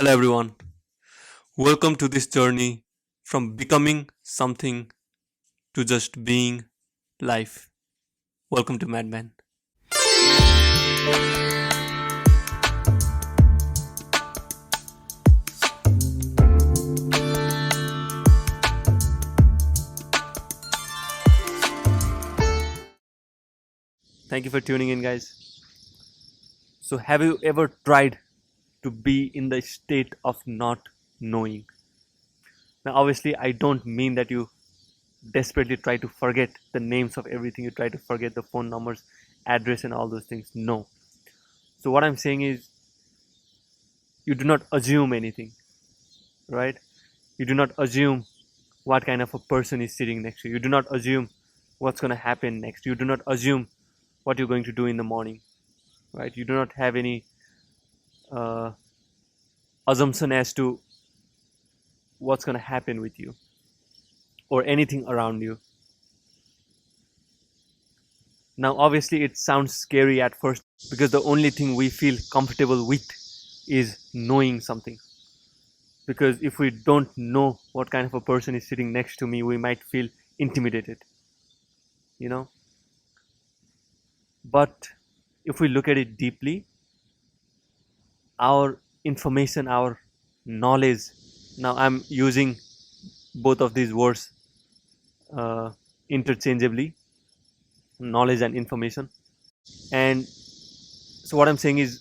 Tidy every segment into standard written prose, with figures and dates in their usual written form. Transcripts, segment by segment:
Hello, everyone. Welcome to this journey from becoming something to just being life. Welcome to MadMan. Thank you for tuning in, guys. So, have you ever tried to be in the state of not knowing? Now, obviously, I don't mean that you desperately try to forget the names of everything, you try to forget the phone numbers, address, and all those things. No. So, what I'm saying is, you do not assume anything, right? You do not assume what kind of a person is sitting next to you. You do not assume what's going to happen next. You do not assume what you're going to do in the morning, right? You do not have any uh, assumption as to what's going to happen with you or anything around you. Now, obviously, it sounds scary at first because the only thing we feel comfortable with is knowing something. Because if we don't know what kind of a person is sitting next to me, we might feel intimidated, you know. But if we look at it deeply, our information, our knowledge, now I'm using both of these words uh, interchangeably, knowledge and information. And so, what I'm saying is,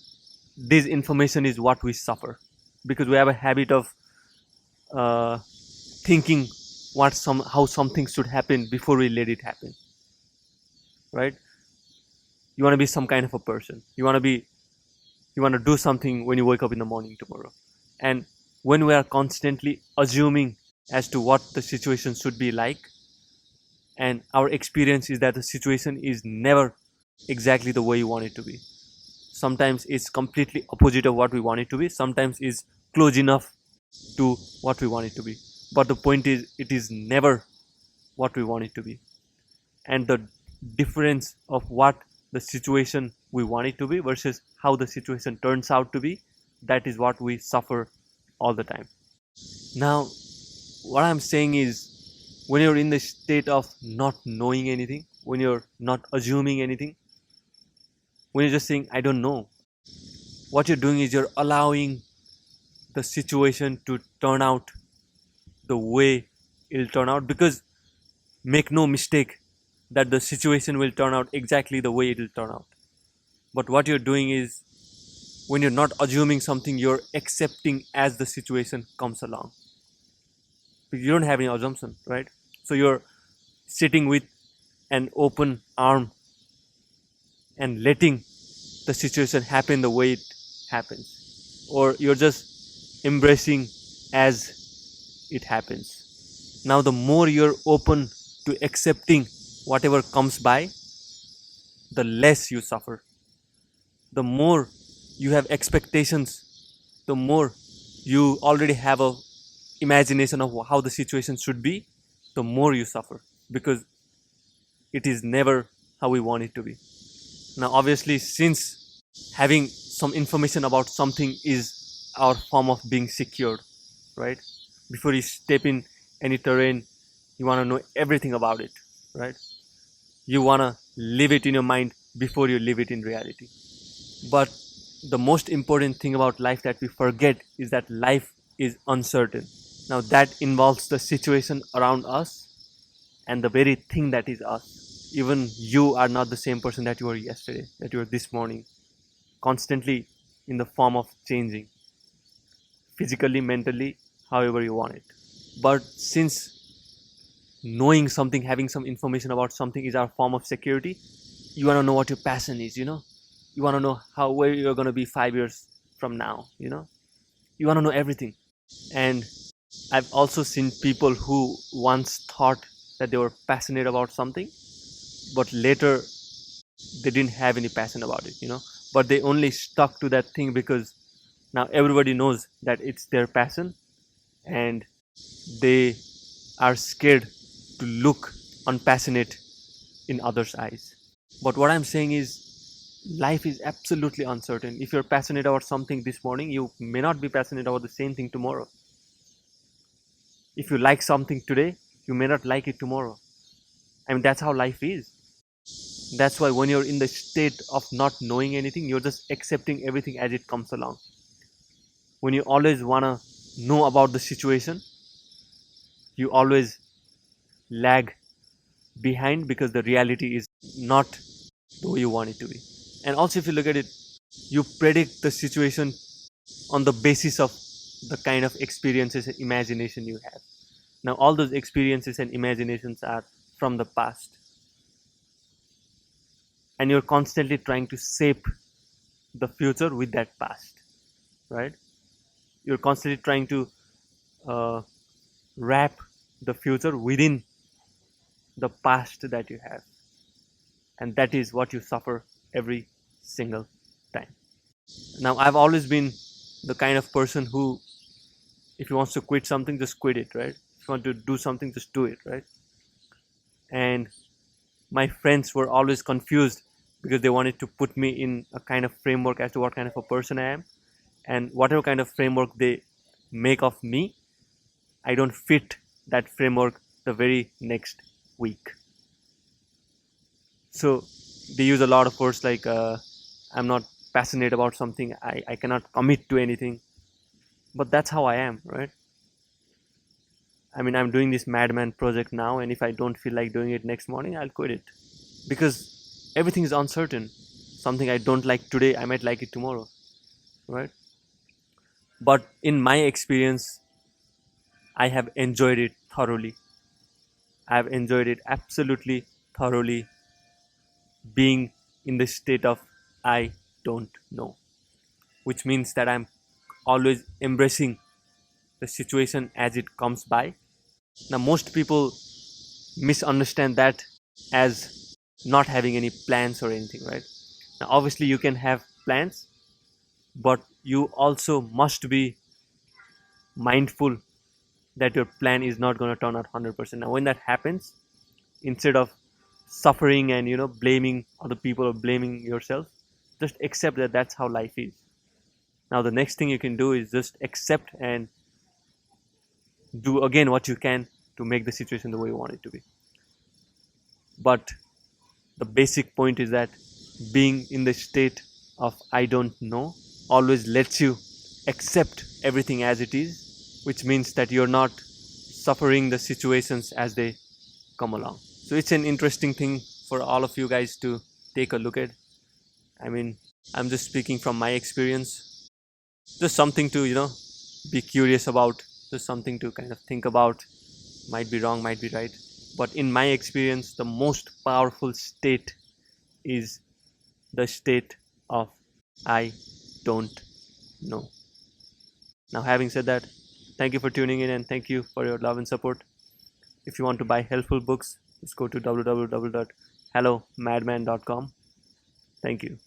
this information is what we suffer because we have a habit of uh, thinking how something should happen before we let it happen, right? You want to be some kind of a person. You want to do something when you wake up in the morning tomorrow, and when we are constantly assuming as to what the situation should be like, and our experience is that the situation is never exactly the way you want it to be. Sometimes it's completely opposite of what we want it to be. Sometimes it's close enough to what we want it to be, but the point is it is never what we want it to be. And the difference of what the situation we want it to be versus how the situation turns out to be, that is what we suffer all the time. Now, what I'm saying is, when you're in the state of not knowing anything, when you're not assuming anything, when you're just saying I don't know, what you're doing is you're allowing the situation to turn out the way it'll turn out. Because make no mistake that the situation will turn out exactly the way it'll turn out. But what you're doing is, when you're not assuming something, you're accepting as the situation comes along. Because you don't have any assumption, right? So you're sitting with an open arm and letting the situation happen the way it happens, or you're just embracing as it happens. Now, the more you're open to accepting whatever comes by, the less you suffer. The more you have expectations, the more you already have a imagination of how the situation should be, the more you suffer, because it is never how we want it to be. Now, obviously, since having some information about something is our form of being secured, right? Before you step in any terrain, you want to know everything about it, right? You want to live it in your mind before you live it in reality. But the most important thing about life that we forget is that life is uncertain. Now, that involves the situation around us and the very thing that is us. Even you are not the same person that you were yesterday, that you were this morning, constantly in the form of changing, physically, mentally, however you want it. But since knowing something, having some information about something is our form of security, you want to know what your passion is, you want to know where you're going to be 5 years from now, you want to know everything. And I've also seen people who once thought that they were passionate about something, but later they didn't have any passion about it, but they only stuck to that thing because now everybody knows that it's their passion, and they are scared to look unpassionate in others' eyes. But what I'm saying is, life is absolutely uncertain. If you're passionate about something this morning, you may not be passionate about the same thing tomorrow. If you like something today, you may not like it tomorrow. I mean, that's how life is. That's why when you're in the state of not knowing anything, you're just accepting everything as it comes along. When you always want to know about the situation, you always lag behind because the reality is not the way you want it to be. And also, if you look at it, you predict the situation on the basis of the kind of experiences and imagination you have. Now, all those experiences and imaginations are from the past, and you're constantly trying to shape the future with that past, right? You're constantly trying to uh, wrap the future within the past that you have, and that is what you suffer every single time. Now, I've always been the kind of person who, if he wants to quit something, just quit it, right? If you want to do something, just do it, right? And my friends were always confused because they wanted to put me in a kind of framework as to what kind of a person I am, and whatever kind of framework they make of me, I don't fit that framework the very next week. So they use a lot of words like I'm not passionate about something, I cannot commit to anything, but that's how I am, right? I mean, I'm doing this MadMan project now, and if I don't feel like doing it next morning, I'll quit it because everything is uncertain. Something I don't like today, I might like it tomorrow, right? But in my experience, I have enjoyed it thoroughly. I have enjoyed it absolutely thoroughly, being in the state of I don't know, which means that I'm always embracing the situation as it comes by. Now, most people misunderstand that as not having any plans or anything, right? Now, obviously, you can have plans, but you also must be mindful that your plan is not going to turn out 100%. Now, when that happens, instead of suffering and blaming other people or blaming yourself, just accept that that's how life is. Now, the next thing you can do is just accept and do again what you can to make the situation the way you want it to be. But the basic point is that being in the state of I don't know always lets you accept everything as it is, which means that you're not suffering the situations as they come along. So it's an interesting thing for all of you guys to take a look at. I mean, I'm just speaking from my experience, just something to be curious about, just something to kind of think about. Might be wrong, might be right, but in my experience, the most powerful state is the state of I don't know. Now, having said that, thank you for tuning in and thank you for your love and support. If you want to buy helpful books, just go to www.hellomadman.com. Thank you.